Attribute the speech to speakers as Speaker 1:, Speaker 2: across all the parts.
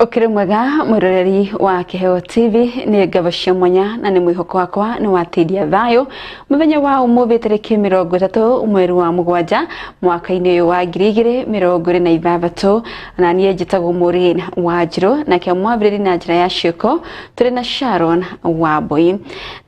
Speaker 1: Ukiri mwega mwiroreri wa kiheotv ni gabashia mwanya na ni mwihoko wakwa ni wateithia thayo muthenya wa umuthi tariki 30 mweri wa mugwanja mwaka-ini uyu wa 2026 na nie njitagwo Maureen Wanjiru na kia mwabiriri na njira ya cioko turi na Sharon Wambui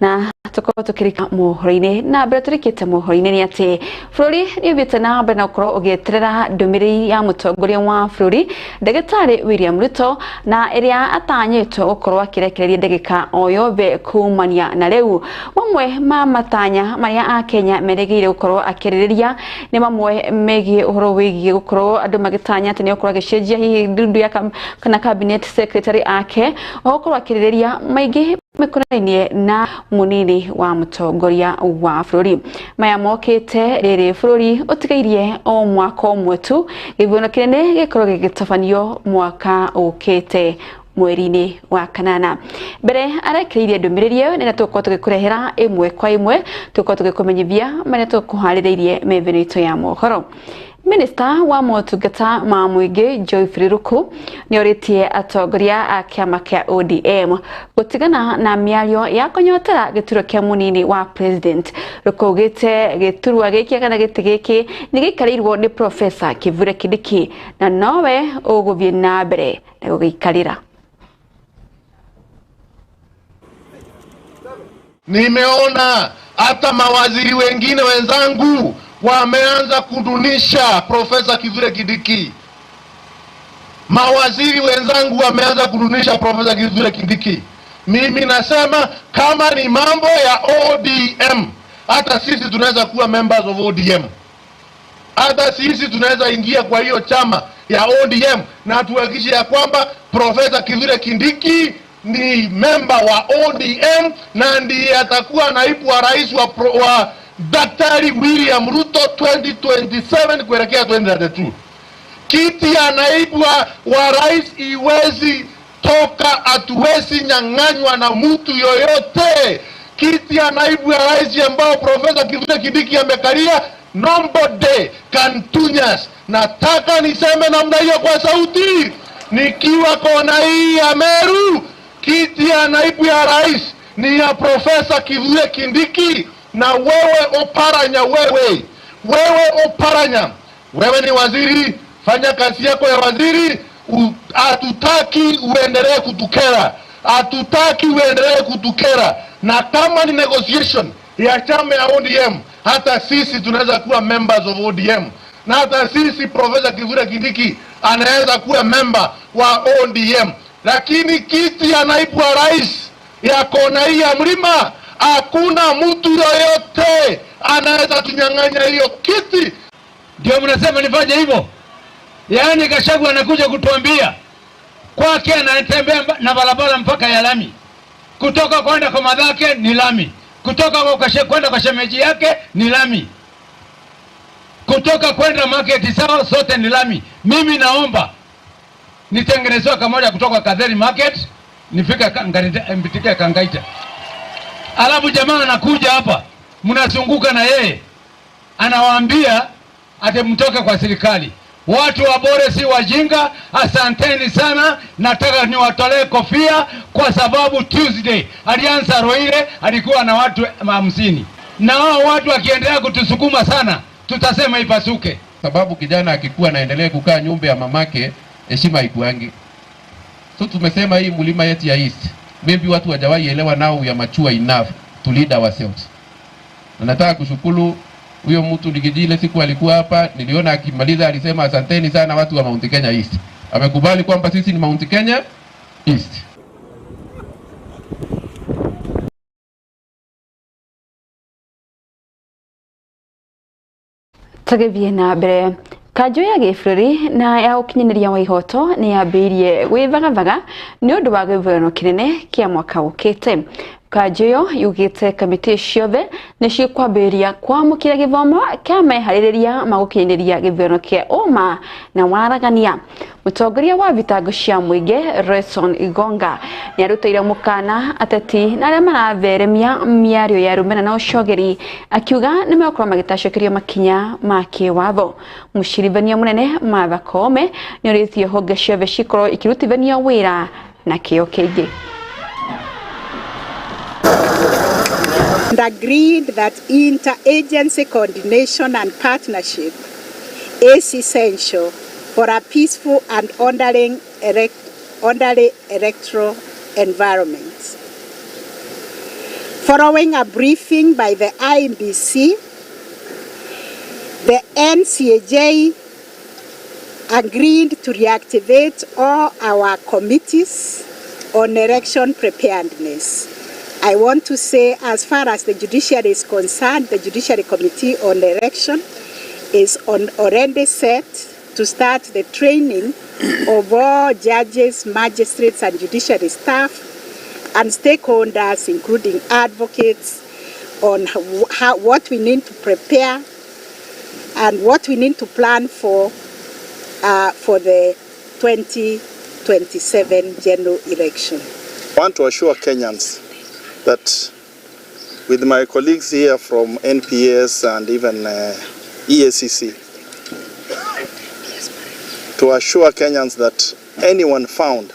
Speaker 1: na tuko tukirika mohoro-ini na mbere turikite mohoro-ini ni ati bururi ni ubite na mbere na ukoro ugeterera Ndumiriri ya Mutongoria wa bururi Ndagĩtarĩ William Ruto na iria atanyitwo gukorwo akirekereria ndagika oyothe kumania na riu mamwe ma matanya maria a Kenya meregeire gukorwo akiririria ni mamwe megie uhoro wigie gukorwo andu magitanya ati ni gukorwo agicenjia hihi ndundu ya kana cabinet secretary ake gukorwo akiririria maingi mekonainie na munini wa Mutongoria wa bururi maya mokite riri bururi utigairie o mwaka umwe tu githuno kinene gikorwo gigitabanio mwaka ukite mweri-ini wa kanana mbere arekereirie Ndumiriri ni natuko tugikurehera imwe kwa imwe tuko tugikumenyithia maria tukuharireirie methino ya mohoro. Minister wa motungata ma muingi Joy Friruku ni oritie atongoria a kiama kia ODM gutigana na miario ya kunyotera gituro kia munini wa president rukugite giturwa giki kana gitigiki ni gikarirwo ni Professor Kithure Kindiki na nowe uguthie na mbere na gugikarira.
Speaker 2: Nimeona hata mawaziri wengine wenzangu wameanza kudunisha Profesa Kithure Kindiki. Mawaziri wenzangu wameanza kudunisha Profesa Kithure Kindiki. Mimi nasema kama ni mambo ya ODM, hata sisi tunaweza kuwa members of ODM. Hata sisi tunaweza ingia kwa hiyo chama ya ODM na tuhakikishe ya kwamba Profesa Kithure Kindiki ni member wa ODM na ndiye atakuwa naibu wa rais wa Daktari William Ruto 2027 kuelekea 2032. Kiti ya naibu wa rais iwezi toka, hatuwezi nyang'anywa na mtu yoyote. Kiti ya naibu ya rais ambao Profesa Kithure Kindiki amekalia, nobody can tunyas. Nataka niseme namna hiyo kwa sauti nikiwa kona hii ya Meru. Kiti ya naibu ya rais ni ya Profesa Kithure Kindiki. Na wewe Oparanya, wewe Oparanya, wewe ni waziri, fanya kazi yako ya waziri. Hatutaki uendelee kutukera, hatutaki uendelee kutukera. Na kama ni negotiation ya chama ya ODM, hata sisi tunaweza kuwa members of ODM, na hata sisi Profesa Kithure Kindiki anaweza kuwa member wa ODM. Lakini kiti ya naibu wa rais ya kona hii ya mlima, hakuna mtu yoyote anaweza tunyang'anya hiyo kiti.
Speaker 3: Ndio mnasema nifanye hivyo? Yaani Gachagua anakuja kutuambia kwake anatembea na barabara mpaka ya lami. Kutoka kwenda kwa madhake ni lami. Kutoka kwenda kwa shemeji yake ni lami. Kutoka kwenda market sawa sote ni lami. Mimi naomba nitengenezwe kamoja kutoka Kadheri market nifika Mbitike Kangaita. Alafu jamaa anakuja hapa, mnazunguka na yeye, anawaambia ate mtoke kwa serikali. Watu wa Bore si wajinga, asanteni sana. Nataka niwatolee kofia kwa sababu Tuesday alianza Roire alikuwa na watu 50. Na hao watu wakiendelea kutusukuma sana, tutasema ipasuke.
Speaker 4: Sababu kijana akikuwa anaendelea kukaa nyumba ya mamake, heshima haikuangi. So tumesema hii mlima yetu ya East, maybe watu hawajawahi elewa now ya mature enough to lead ourselves. Na nataka kushukuru huyo mtu Ligijile, siku alikuwa hapa niliona akimaliza alisema asanteni sana watu wa Mount Kenya East. Amekubali kwamba sisi ni Mount Kenya East.
Speaker 1: Tugithie na mbere kanjo ya gĩbũrũri na ya ũkinyanĩria wa ihoto ni yambĩrĩirie gwĩthagathaga nĩ ũndũ wa gĩthurano kĩnene kĩa mwaka ũkĩte. Kajeyo yugite kamiti ciothe nicio kwambiria kwamukira githomo kia mehaririria magukinyiria githono kia uma na waragania. Mutongoria wa thitango cia muingi Reson Igonga ni arutire mukana ateti na aria maratheremia miario ya rumena na ucogeri akiuga ni mekorwo magitacokerio makinya ma kiwatho. Mucirithania munene Martha Koome ni oritie honge ciothe cikorwo ikirutithania wira na kio kiingi.
Speaker 5: And agreed that interagency coordination and partnership is essential for a peaceful and orderly electoral environment. Following a briefing by the IEBC, the NCAJ agreed to reactivate all our committees on election preparedness. I want to say, as far as the judiciary is concerned, the Judiciary Committee on Election is already set to start the training of all judges, magistrates, and judiciary staff and stakeholders, including advocates, on what we need to prepare and what we need to plan for the 2027 general election.
Speaker 6: I want to assure Kenyans that with my colleagues here from NPS and even EACC, to assure Kenyans that anyone found,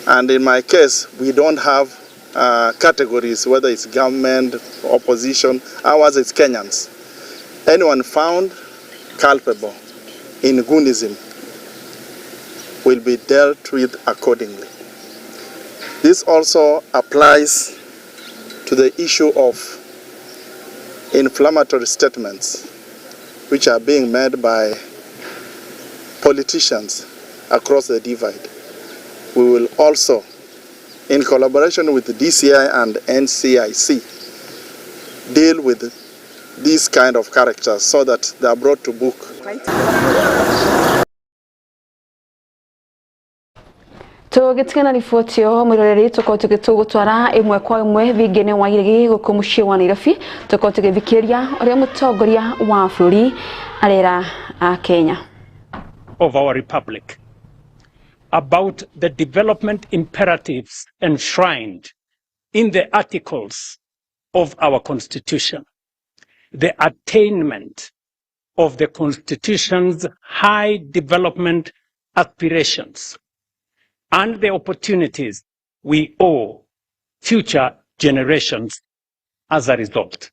Speaker 6: and in my case, we don't have categories, whether it's government, opposition, ours it's Kenyans. Anyone found culpable in Goonism will be dealt with accordingly. This also applies to the issue of inflammatory statements which are being made by politicians across the divide. We will also, in collaboration with the DCI and NCIC, deal with these kind of characters so that they are brought to book.
Speaker 1: Tugitigana riboti yo mwiroreri tuko tugitugutwara imwe kwa imwe thingene wa irigi guku mucii wa Nairobi tuko tugithikiria uria mutongoria wa bururi arera a Kenya
Speaker 7: of our republic about the development imperatives enshrined in the articles of our constitution, the attainment of the constitution's high development aspirations, and the opportunities we owe future generations as a result.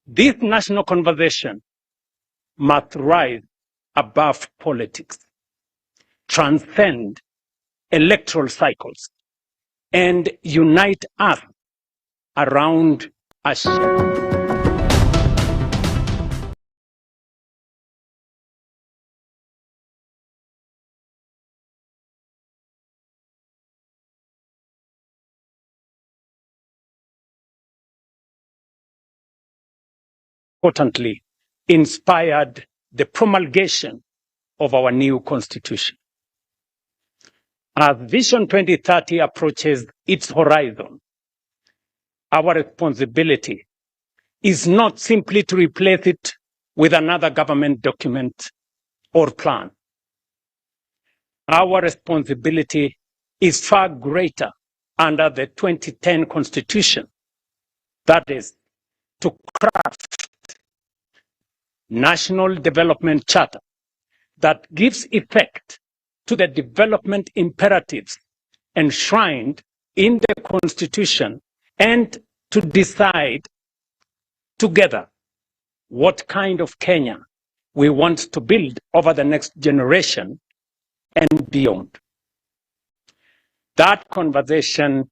Speaker 7: This national conversation must rise above politics, transcend electoral cycles, and unite us around a importantly inspired the promulgation of our new constitution. As Vision 2030 approaches its horizon, our responsibility is not simply to replace it with another government document or plan. Our responsibility is far greater under the 2010 Constitution, that is, to craft National Development Charter that gives effect to the development imperatives enshrined in the Constitution and to decide together what kind of Kenya we want to build over the next generation and beyond. That conversation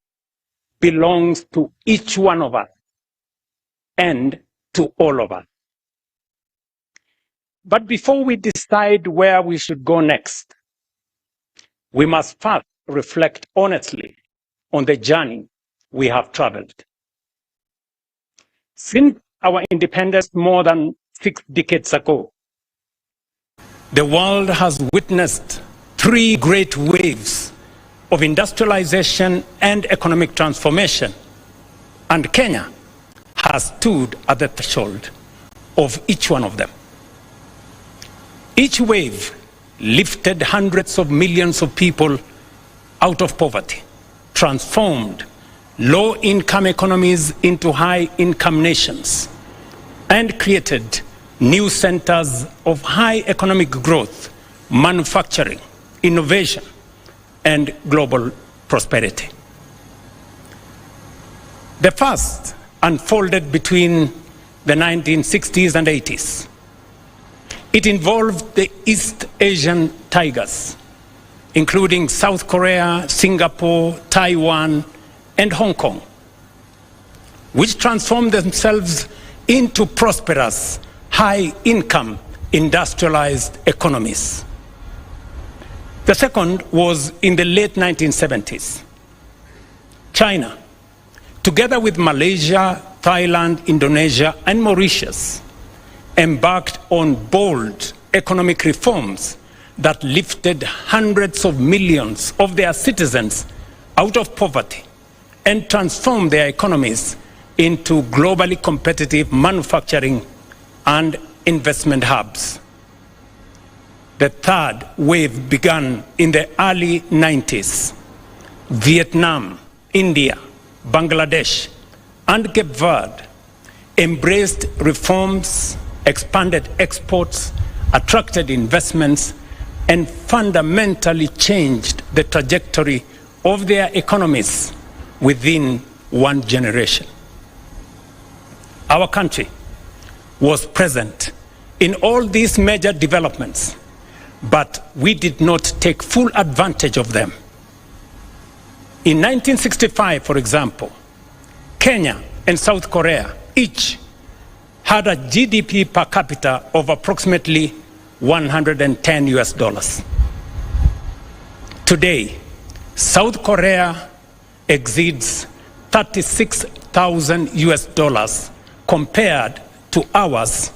Speaker 7: belongs to each one of us and to all of us. But before we decide where we should go next, we must first reflect honestly on the journey we have traveled. Since our independence more than 6 decades ago, the world has witnessed 3 great waves of industrialization and economic transformation, and Kenya has stood at the threshold of each one of them. Each wave lifted hundreds of millions of people out of poverty, transformed low-income economies into high-income nations, and created new centers of high economic growth, manufacturing, innovation, and global prosperity. The first unfolded between the 1960s and 80s. It involved the East Asian tigers, including South Korea, Singapore, Taiwan, and Hong Kong, which transformed themselves into prosperous, high-income, industrialized economies. The second was in the late 1970s. China, together with Malaysia, Thailand, Indonesia, and Mauritius, embarked on bold economic reforms that lifted hundreds of millions of their citizens out of poverty and transformed their economies into globally competitive manufacturing and investment hubs. The third wave began in the early 90s. Vietnam, India, Bangladesh, and Cape Verde embraced reforms, expanded exports, attracted investments, and fundamentally changed the trajectory of their economies within one generation. Our country was present in all these major developments, but we did not take full advantage of them. In 1965, for example, Kenya and South Korea each had a GDP per capita of approximately $110. Today, South Korea exceeds $36,000 compared to ours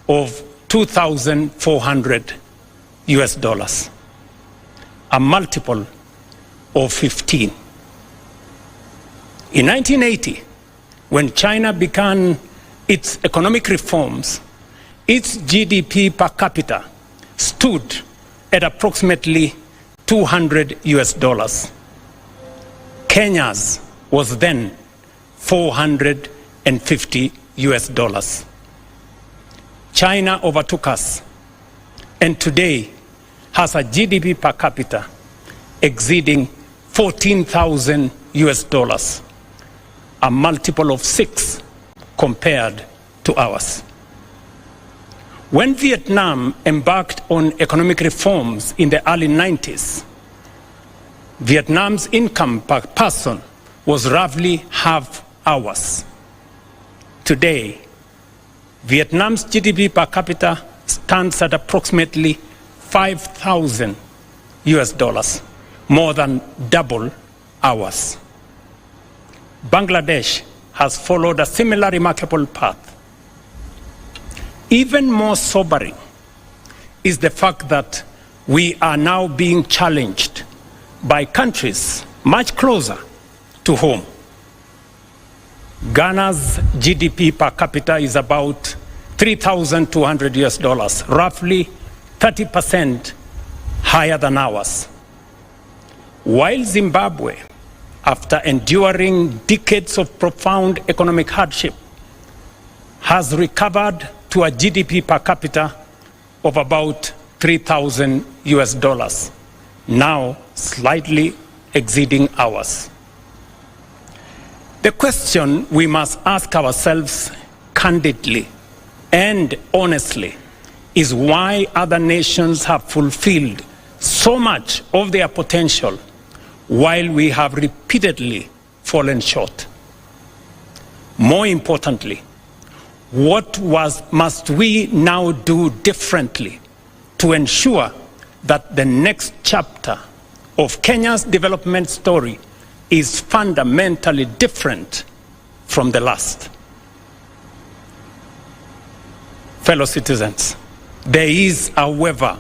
Speaker 7: of $2,400, a multiple of 15. In 1980, when China began its economic reforms, its GDP per capita stood at approximately $200. Kenya's was then $450. China overtook us and today has a GDP per capita exceeding $14,000, a multiple of 6 compared to ours. When Vietnam embarked on economic reforms in the early 90s, Vietnam's income per person was roughly half ours. Today, Vietnam's GDP per capita stands at approximately $5,000, more than double ours. Bangladesh has followed a similar remarkable path. Even more sobering is the fact that we are now being challenged by countries much closer to home. Ghana's GDP per capita is about $3,200, roughly 30% higher than ours. While Zimbabwe, after enduring decades of profound economic hardship, has recovered to a GDP per capita of about $3,000, now slightly exceeding ours. The question we must ask ourselves candidly and honestly is why other nations have fulfilled so much of their potential while we have repeatedly fallen short. More importantly, what must we now do differently to ensure that the next chapter of Kenya's development story is fundamentally different from the last? Fellow citizens, there is, however,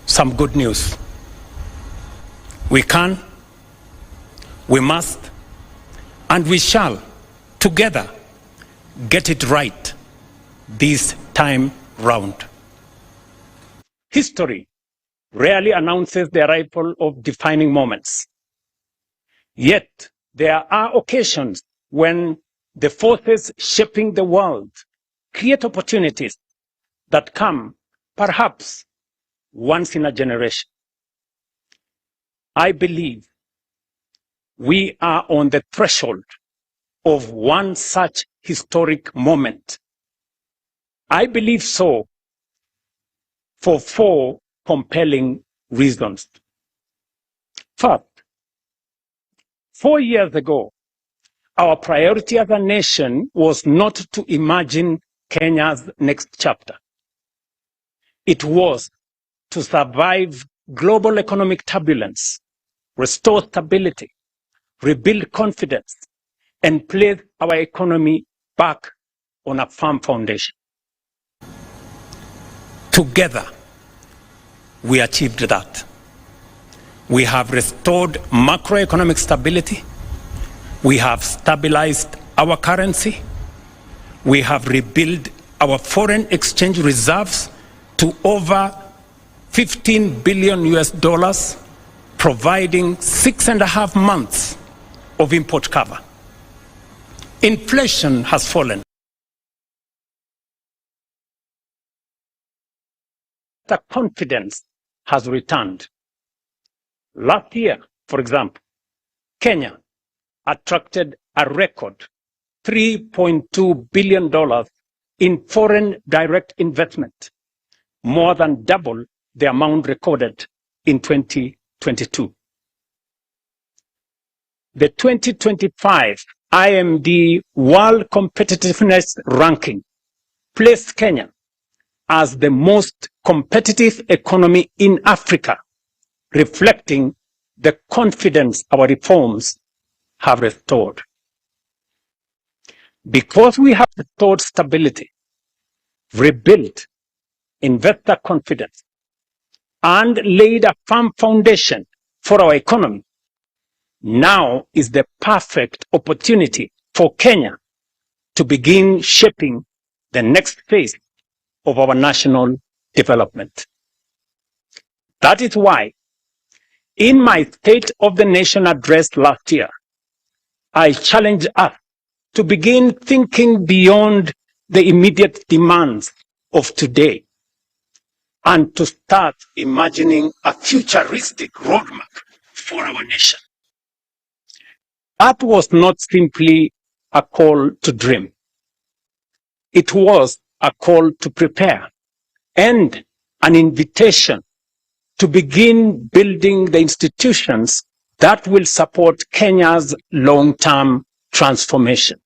Speaker 7: some good news. We can We must and we shall together get it right this time round. History rarely announces the arrival of defining moments. Yet there are occasions when the forces shaping the world create opportunities that come perhaps once in a generation. I believe we are on the threshold of one such historic moment. I believe so for 4 compelling reasons. First, 4 years ago, our priority as a nation was not to imagine Kenya's next chapter. It was to survive global economic turbulence, restore stability, rebuild confidence, and place our economy back on a firm foundation. Together, we achieved that. We have restored macroeconomic stability. We have stabilized our currency. We have rebuilt our foreign exchange reserves to over $15 billion, providing 6.5 months of import cover. Inflation has fallen. The confidence has returned. Last year, for example, Kenya attracted a record $3.2 billion in foreign direct investment, more than double the amount recorded in 2022. The 2025 IMD World Competitiveness Ranking placed Kenya as the most competitive economy in Africa, reflecting the confidence our reforms have restored. Because we have restored stability, rebuilt investor confidence, and laid a firm foundation for our economy, now is the perfect opportunity for Kenya to begin shaping the next phase of our national development. That is why, in my State of the Nation address last year, I challenged us to begin thinking beyond the immediate demands of today and to start imagining a futuristic roadmap for our nation. That was not simply a call to dream. It was a call to prepare and an invitation to begin building the institutions that will support Kenya's long-term transformation.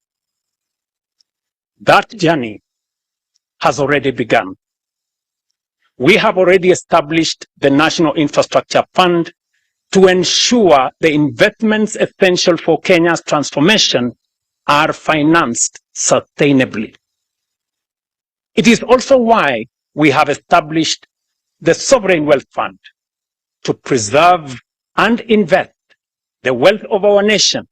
Speaker 7: That journey has already begun. We have already established the National Infrastructure Fund to ensure the investments essential for Kenya's transformation are financed sustainably. It is also why we have established the Sovereign Wealth Fund to preserve and invest the wealth of our nation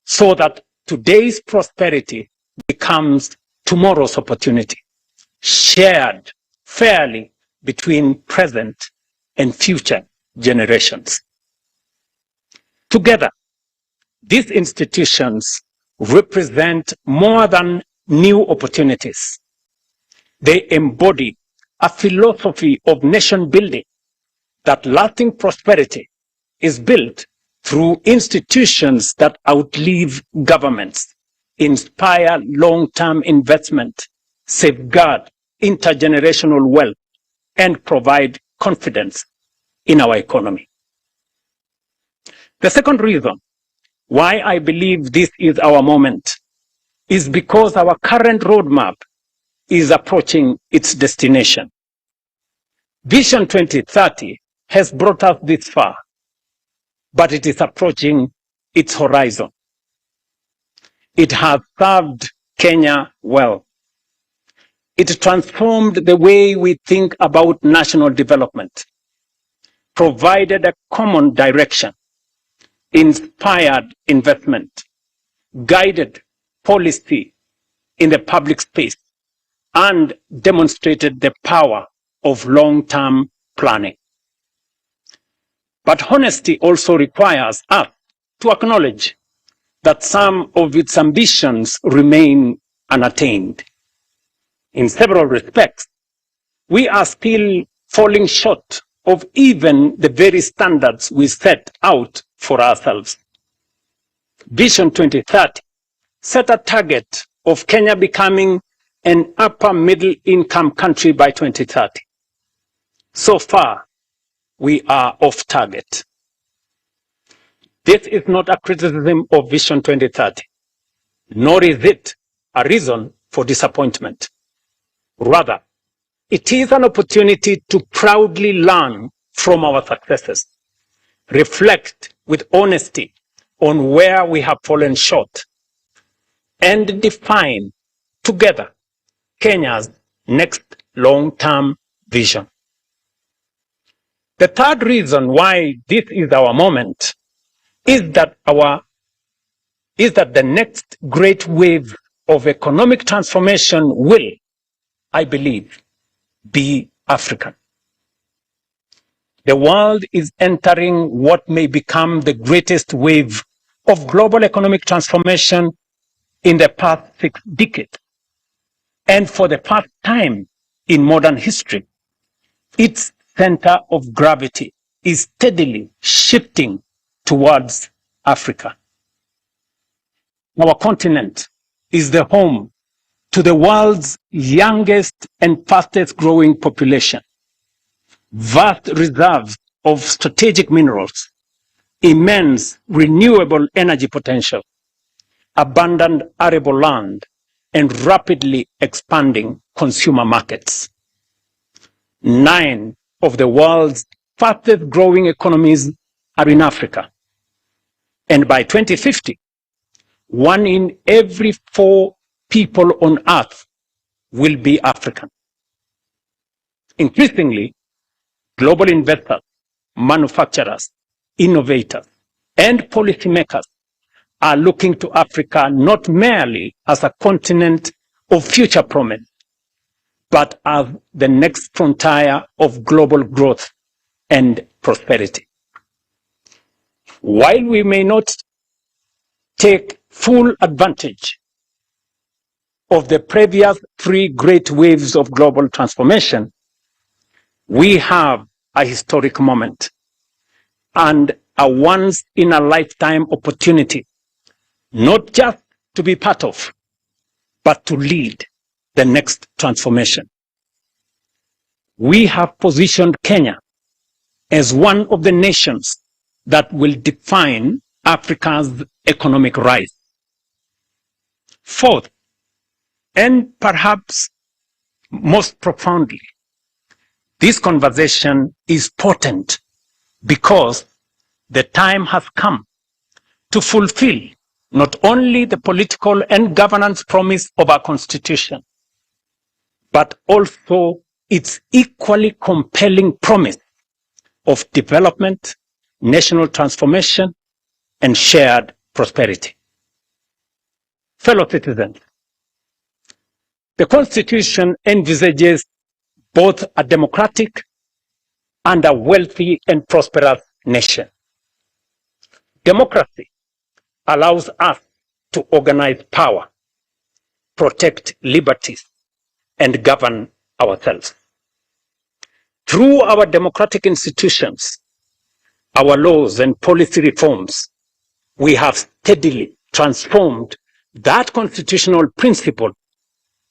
Speaker 7: so that today's prosperity becomes tomorrow's opportunity, shared fairly between present and future generations. Together, these institutions represent more than new opportunities. They embody a philosophy of nation building that lasting prosperity is built through institutions that outlive governments, inspire long-term investment, safeguard intergenerational wealth, and provide confidence in our economy. The second reason why I believe this is our moment is because our current roadmap is approaching its destination. Vision 2030 has brought us this far, but it is approaching its horizon. It has served Kenya well. It transformed the way we think about national development, provided a common direction, inspired investment, guided policy in the public space, and demonstrated the power of long-term planning. But honesty also requires us to acknowledge that some of its ambitions remain unattained. In several respects, we are still falling short of even the very standards we set out for ourselves. Vision 2030 set a target of Kenya becoming an upper middle income country by 2030. So far, we are off target. This is not a criticism of Vision 2030, nor is it a reason for disappointment. Rather, it is an opportunity to proudly learn from our successes, reflect with honesty on where we have fallen short, and define together Kenya's next long-term vision. The third reason why this is our moment is that the next great wave of economic transformation will, I believe, be African. The world is entering what may become the greatest wave of global economic transformation in the past 6 decades. And for the first time in modern history, its center of gravity is steadily shifting towards Africa. Our continent is the home to the world's youngest and fastest growing population, vast reserves of strategic minerals, immense renewable energy potential, abundant arable land, and rapidly expanding consumer markets. 9 of the world's fastest growing economies are in Africa. And by 2050, 1 in every 4 people on Earth will be African. Increasingly, global investors, manufacturers, innovators, and policymakers are looking to Africa not merely as a continent of future promise, but as the next frontier of global growth and prosperity. While we may not take full advantage of the previous 3 great waves of global transformation, we have a historic moment and a once-in-a-lifetime opportunity, not just to be part of, but to lead the next transformation. We have positioned Kenya as one of the nations that will define Africa's economic rise. Fourth, and perhaps most profoundly, this conversation is potent because the time has come to fulfill not only the political and governance promise of our Constitution, but also its equally compelling promise of development, national transformation, and shared prosperity. Fellow citizens, the Constitution envisages both a democratic and a wealthy and prosperous nation. Democracy allows us to organize power, protect liberties, and govern ourselves. Through our democratic institutions, our laws and policy reforms, we have steadily transformed that constitutional principle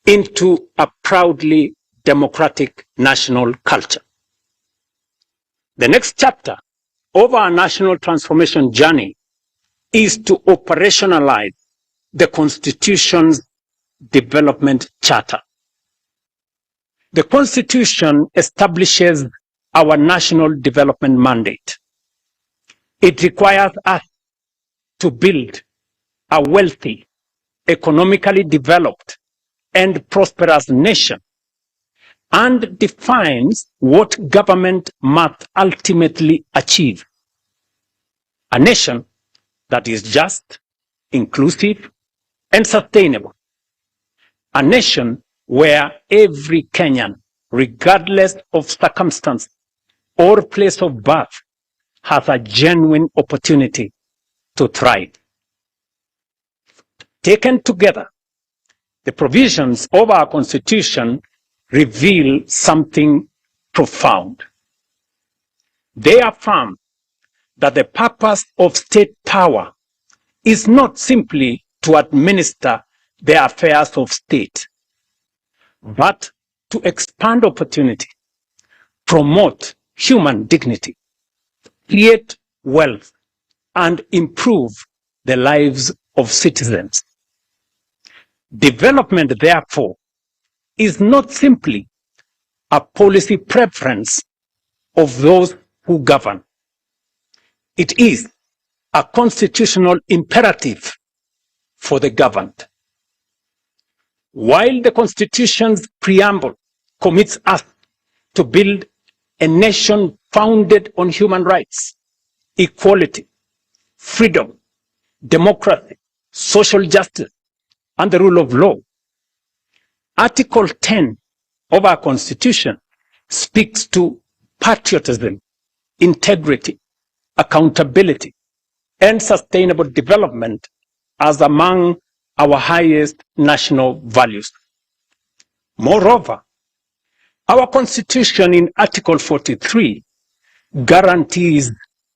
Speaker 7: into a proudly democratic national culture. The next chapter of our national transformation journey is to operationalize the Constitution's development charter. The Constitution establishes our national development mandate. It requires us to build a wealthy, economically developed, and prosperous nation, and defines what government must ultimately achieve. A nation that is just, inclusive, and sustainable. A nation where every Kenyan, regardless of circumstance or place of birth, has a genuine opportunity to thrive. Taken together, the provisions of our Constitution reveal something profound. They affirm that the purpose of state power is not simply to administer the affairs of state, but to expand opportunity, promote human dignity, create wealth, and improve the lives of citizens. Development, therefore, is not simply a policy preference of those who govern. It is a constitutional imperative for the governed. While the Constitution's preamble commits us to build a nation founded on human rights, equality, freedom, democracy, social justice, and the rule of law, Article 10 of our Constitution speaks to patriotism, integrity, accountability, and sustainable development as among our highest national values. Moreover, our Constitution in Article 43 guarantees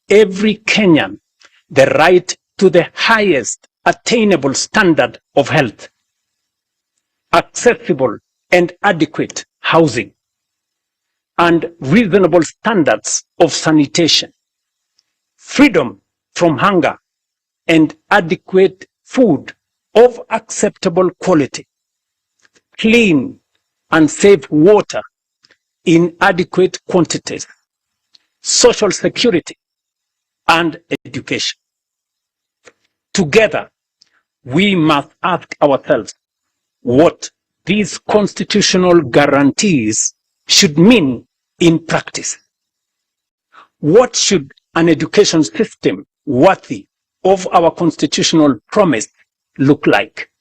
Speaker 7: every Kenyan the right to the highest attainable standard of health, accessible and adequate housing, and reasonable standards of sanitation, freedom from hunger, and adequate food of acceptable quality, clean and safe water in adequate quantities, social security, and education. Together, we must ask ourselves what these constitutional guarantees should mean in practice. What should an education system worthy of our constitutional promise look like?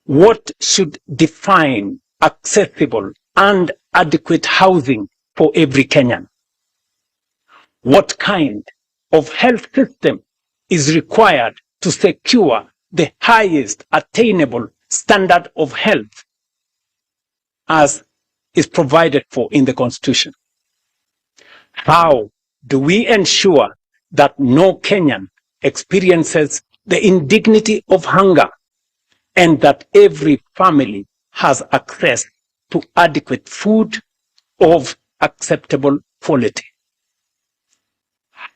Speaker 7: What should define accessible and adequate housing for every Kenyan? What kind of health system is required to secure the highest attainable standard of health as is provided for in the Constitution? How do we ensure that no Kenyan experiences the indignity of hunger and that every family has access to adequate food of acceptable quality?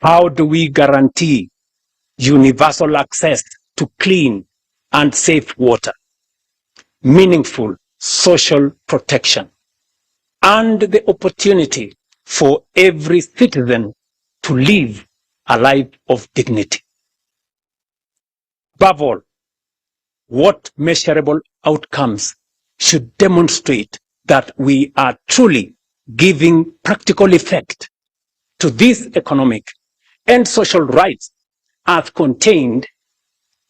Speaker 7: How do we guarantee universal access to clean and safe water, meaningful social protection, and the opportunity for every citizen to live a life of dignity? Above all, what measurable outcomes should demonstrate that we are truly giving practical effect to these economic and social rights as contained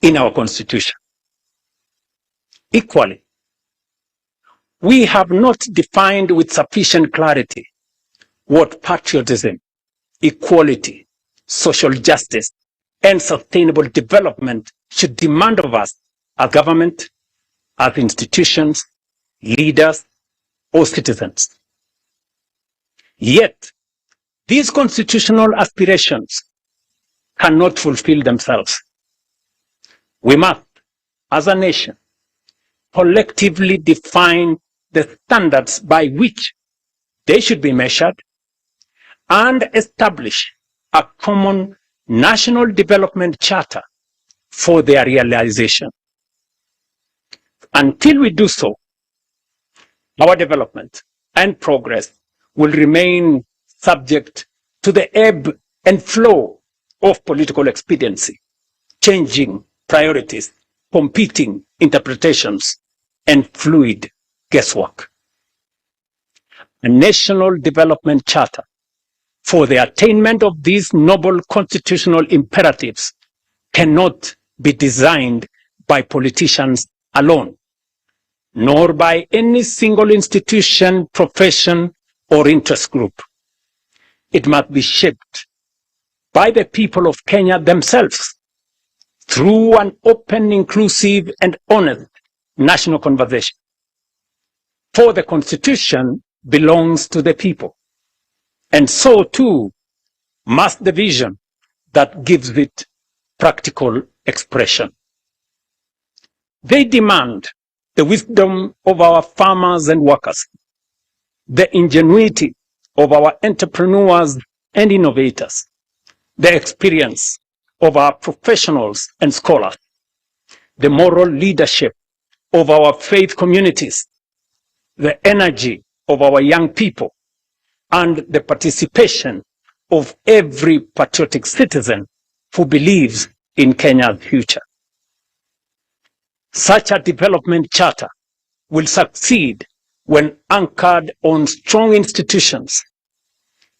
Speaker 7: in our Constitution? Equally, we have not defined with sufficient clarity what patriotism, equality, social justice, and sustainable development should demand of us as government, as institutions, leaders, or citizens. Yet, these constitutional aspirations cannot fulfill themselves. We must, as a nation, collectively define the standards by which they should be measured and establish a common national development charter for their realization. Until we do so, our development and progress will remain subject to the ebb and flow of political expediency, changing priorities, competing interpretations, and fluid guesswork. A national development charter for the attainment of these noble constitutional imperatives cannot be designed by politicians alone, nor by any single institution, profession, or interest group. It must be shaped by the people of Kenya themselves through an open, inclusive, and honest national conversation. For the Constitution belongs to the people, and so too must the vision that gives it practical expression. They demand the wisdom of our farmers and workers, the ingenuity of our entrepreneurs and innovators, the experience of our professionals and scholars, the moral leadership of our faith communities, the energy of our young people, and the participation of every patriotic citizen who believes in Kenya's future. Such a development charter will succeed when anchored on strong institutions,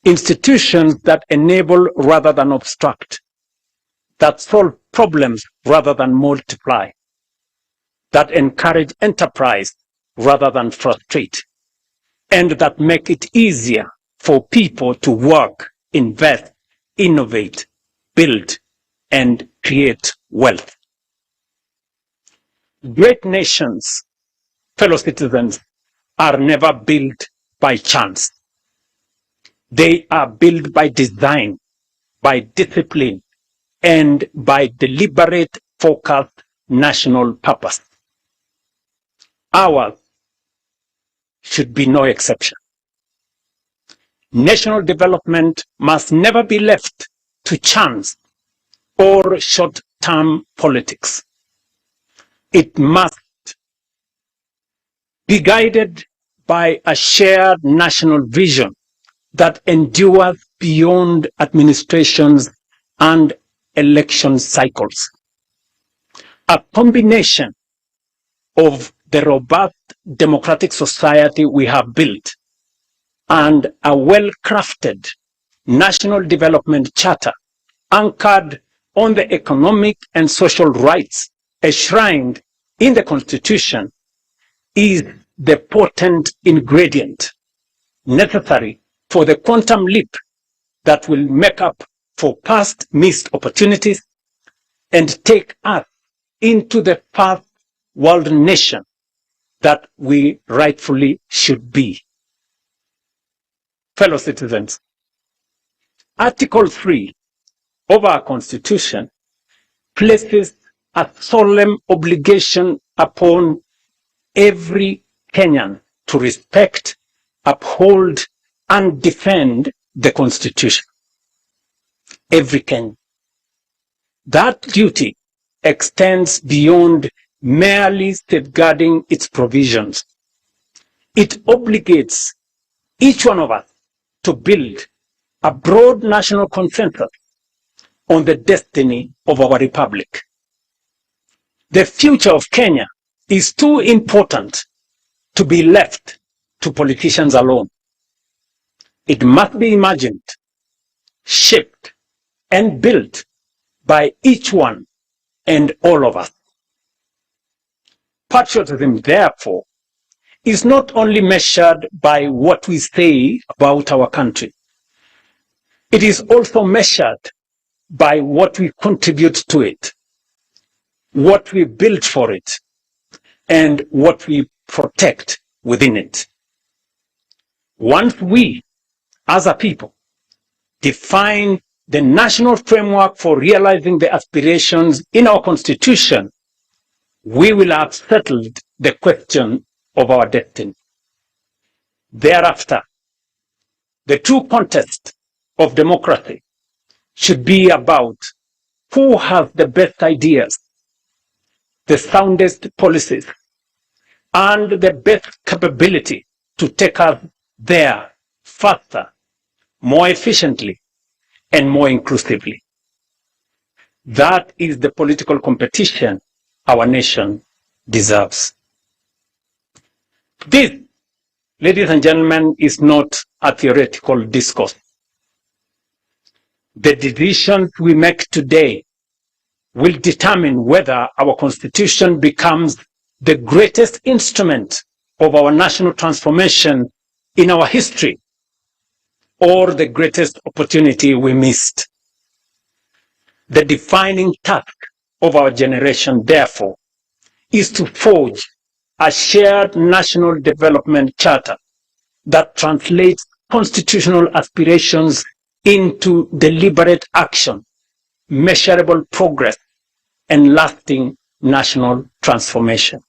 Speaker 7: institutions that enable rather than obstruct, that solve problems rather than multiply, that encourage enterprise rather than frustrate, and that make it easier for people to work, invest, innovate, build, and create wealth. Great nations, fellow citizens, are never built by chance. They are built by design, by discipline, and by deliberate, focused national purpose. Ours should be no exception. National development must never be left to chance or short-term politics. It must be guided by a shared national vision that endures beyond administrations and election cycles. A combination of the robust democratic society we have built and a well-crafted national development charter anchored on the economic and social rights enshrined in the Constitution is the potent ingredient necessary for the quantum leap that will make up for past missed opportunities and take us into the first world nation that we rightfully should be. Fellow citizens, Article 3 of our Constitution places a solemn obligation upon every Kenyan to respect, uphold, and defend the Constitution. Every Kenyan. That duty extends beyond merely safeguarding its provisions. It obligates each one of us to build a broad national consensus on the destiny of our republic. The future of Kenya is too important to be left to politicians alone. It must be imagined, shaped, and built by each one and all of us. Patriotism, therefore, is not only measured by what we say about our country. It is also measured by what we contribute to it, what we build for it, and what we protect within it. Once we, as a people, define the national framework for realizing the aspirations in our Constitution, we will have settled the question of our destiny. Thereafter, the true contest of democracy should be about who has the best ideas, the soundest policies, and the best capability to take us there faster, more efficiently, and more inclusively. That is the political competition our nation deserves. This, ladies and gentlemen, is not a theoretical discourse. The decisions we make today will determine whether our constitution becomes the greatest instrument of our national transformation in our history, or the greatest opportunity we missed. The defining task of our generation, therefore, is to forge a shared national development charter that translates constitutional aspirations into deliberate action, measurable progress, and lasting national transformation.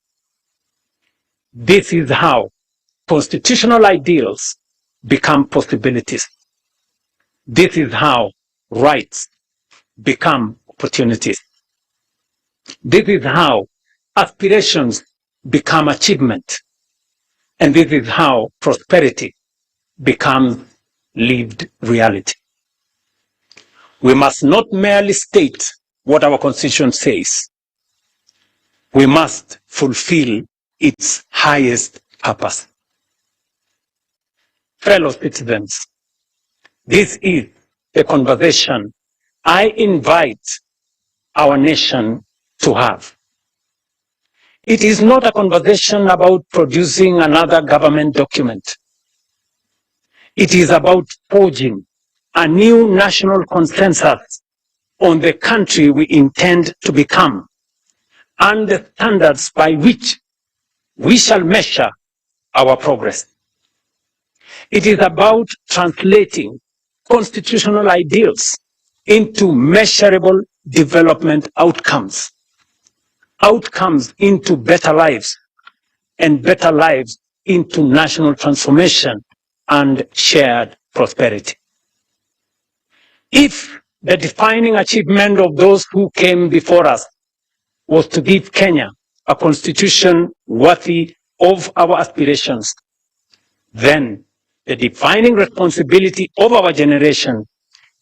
Speaker 7: This is how constitutional ideals become possibilities. This is how rights become opportunities. This is how aspirations become achievement. And this is how prosperity becomes lived reality. We must not merely state what our Constitution says. We must fulfill its highest purpose. Fellow citizens, this is the conversation I invite our nation to have. It is not a conversation about producing another government document. It is about forging a new national consensus on the country we intend to become and the standards by which we shall measure our progress. It is about translating constitutional ideals into measurable development outcomes, outcomes into better lives, and better lives into national transformation and shared prosperity. If the defining achievement of those who came before us was to give Kenya a constitution worthy of our aspirations, then the defining responsibility of our generation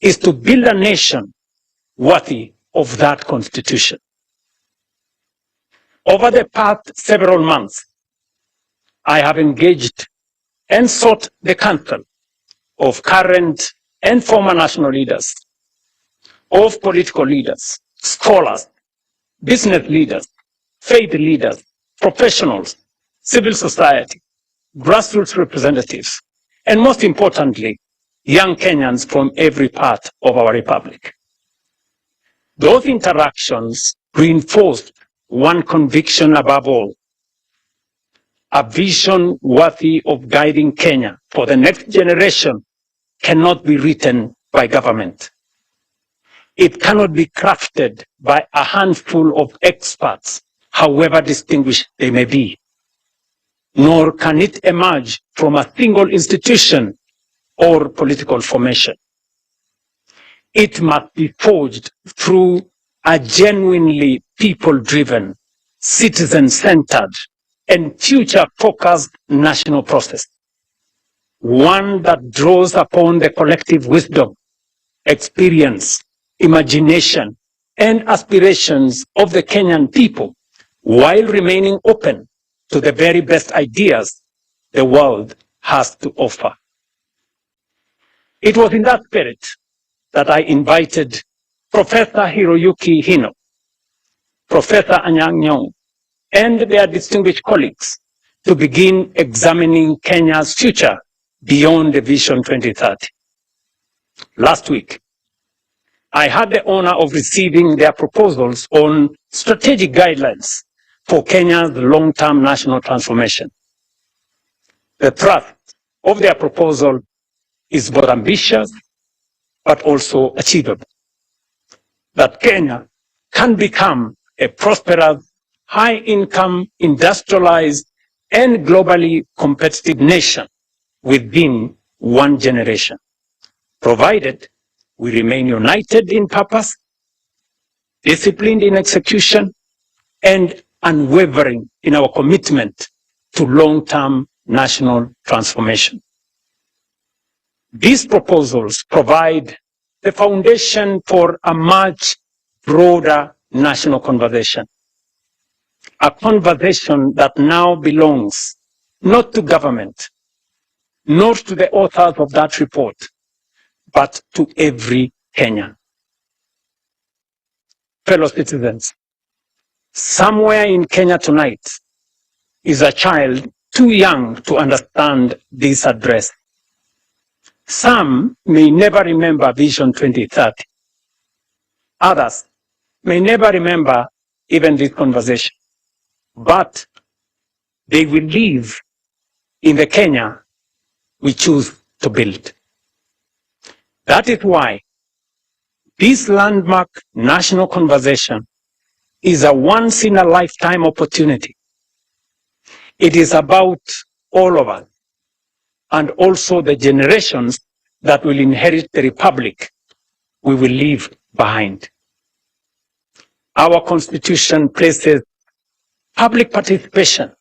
Speaker 7: is to build a nation worthy of that constitution. Over the past several months, I have engaged and sought the counsel of current and former national leaders, of political leaders, scholars, business leaders, faith leaders, professionals, civil society, grassroots representatives, and most importantly, young Kenyans from every part of our republic. Those interactions reinforced one conviction above all: a vision worthy of guiding Kenya for the next generation cannot be written by government. It cannot be crafted by a handful of experts, however distinguished they may be. Nor can it emerge from a single institution or political formation. It must be forged through a genuinely people-driven, citizen-centered, and future-focused national process. One that draws upon the collective wisdom, experience, imagination, and aspirations of the Kenyan people, while remaining open to the very best ideas the world has to offer. It was in that spirit that I invited Professor Hiroyuki Hino, Professor Anyang' Nyong'o, and their distinguished colleagues to begin examining Kenya's future beyond the Vision 2030. Last week, I had the honor of receiving their proposals on strategic guidelines for Kenya's long-term national transformation. The thrust of their proposal is both ambitious but also achievable. That Kenya can become a prosperous, high-income, industrialized, and globally competitive nation within one generation, provided we remain united in purpose, disciplined in execution, and unwavering in our commitment to long-term national transformation. These proposals provide the foundation for a much broader national conversation, a conversation that now belongs not to government, not to the authors of that report, but to every Kenyan. fellow citizens, somewhere in Kenya tonight is a child too young to understand this address. Some may never remember Vision 2030. Others may never remember even this conversation, but they will live in the Kenya we choose to build. That is why this landmark national conversation is a once-in-a-lifetime opportunity. It is about all of us and also the generations that will inherit the republic we will leave behind. Our Constitution places public participation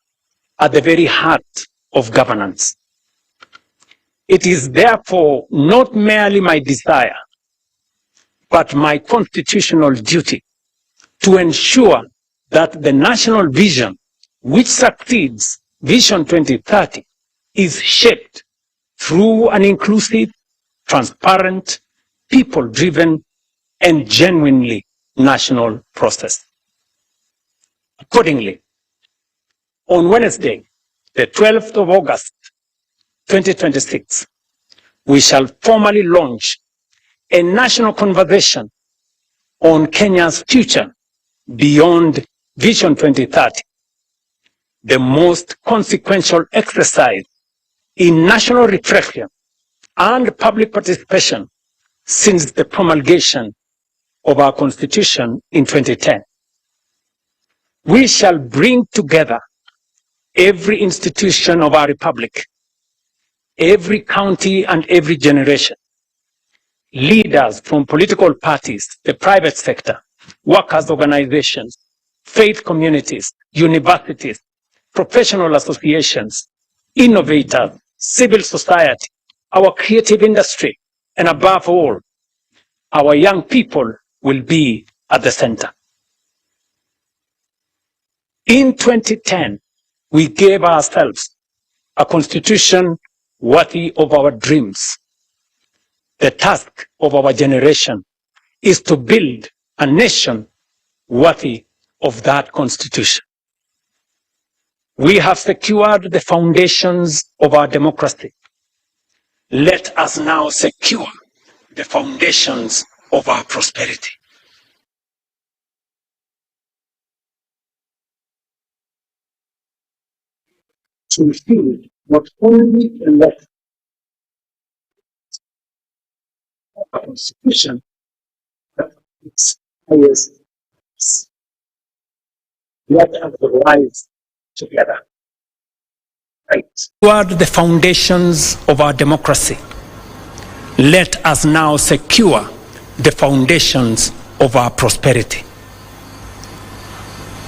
Speaker 7: at the very heart of governance. It is therefore not merely my desire, but my constitutional duty to ensure that the national vision which succeeds Vision 2030 is shaped through an inclusive, transparent, people-driven, and genuinely national process. Accordingly, on Wednesday, the 12th of August, 2026, we shall formally launch a national conversation on Kenya's future beyond Vision 2030, the most consequential exercise in national reflection and public participation since the promulgation of our Constitution in 2010. We shall bring together every institution of our republic, every county and every generation, leaders from political parties, the private sector, workers' organizations, faith communities, universities, professional associations, innovators, civil society, our creative industry, and above all, our young people will be at the center. In 2010, we gave ourselves a constitution worthy of our dreams. The task of our generation is to build a nation worthy of that constitution. We have secured the foundations of our democracy. Let us now secure the foundations of our prosperity. To fulfill not only the letter of the Constitution, but its highest purpose. Let us rise together. Right. Toward the foundations of our democracy, let us now secure the foundations of our prosperity.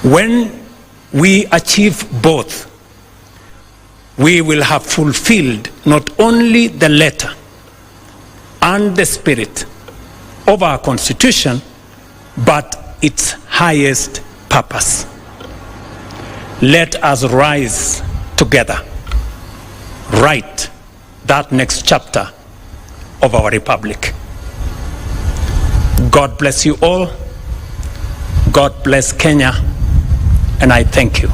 Speaker 7: When we achieve both, we will have fulfilled not only the letter and the spirit of our Constitution, but its highest purpose. Let us rise together, write that next chapter of our republic. God bless you all. God bless Kenya, and I thank you.